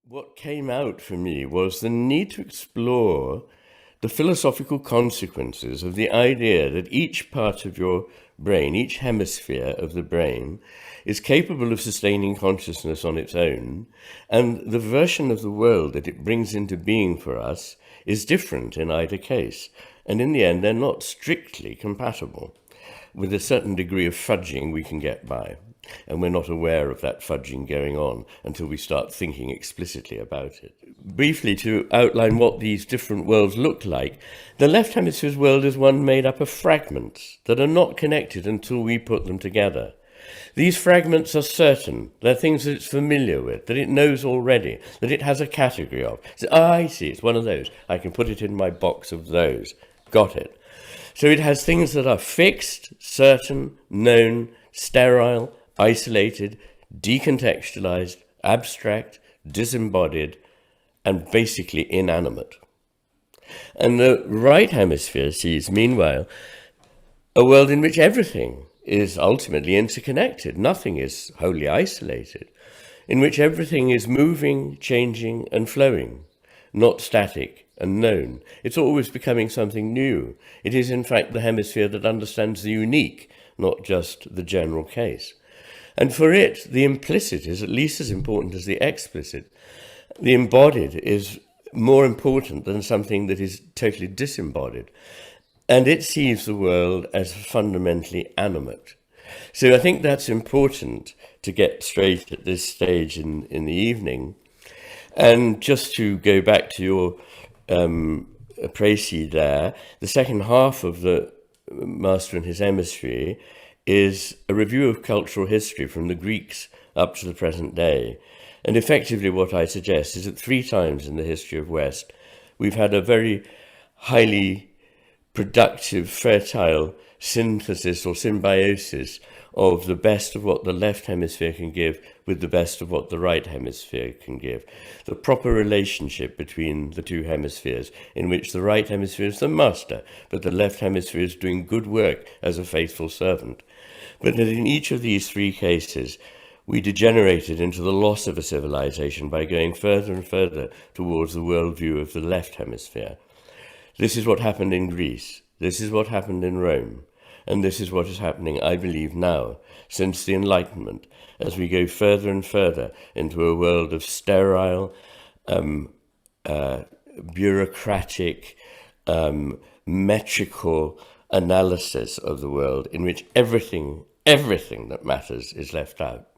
What came out for me was the need to explore the philosophical consequences of the idea that each part of your brain, each hemisphere of the brain, is capable of sustaining consciousness on its own, and the version of the world that it brings into being for us is different in either case. And in the end, they're not strictly compatible. With a certain degree of fudging, we can get by. And we're not aware of that fudging going on until we start thinking explicitly about it. Briefly, to outline what these different worlds look like, the left hemisphere's world is one made up of fragments that are not connected until we put them together. These fragments are certain. They're things that it's familiar with, that it knows already, that it has a category of. So, I see, it's one of those. I can put it in my box of those. Got it. So it has things that are fixed, certain, known, sterile, isolated, decontextualized, abstract, disembodied, and basically inanimate. And the right hemisphere sees, meanwhile, a world in which everything is ultimately interconnected. Nothing is wholly isolated, in which everything is moving, changing, and flowing, not static and known. It's always becoming something new. It is, in fact, the hemisphere that understands the unique, not just the general case. And for it, the implicit is at least as important as the explicit. The embodied is more important than something that is totally disembodied. And it sees the world as fundamentally animate. So I think that's important to get straight at this stage in the evening. And just to go back to your précis there, the second half of the Master and His Emissary is a review of cultural history from the Greeks up to the present day. And effectively what I suggest is that 3 times in the history of West, we've had a very highly productive, fertile synthesis or symbiosis of the best of what the left hemisphere can give with the best of what the right hemisphere can give. The proper relationship between the 2 hemispheres, in which the right hemisphere is the master, but the left hemisphere is doing good work as a faithful servant. But that in each of these 3 cases, we degenerated into the loss of a civilization by going further and further towards the worldview of the left hemisphere. This is what happened in Greece. This is what happened in Rome. And this is what is happening, I believe, now, since the Enlightenment, as we go further and further into a world of sterile, bureaucratic, metrical analysis of the world, in which everything that matters is left out.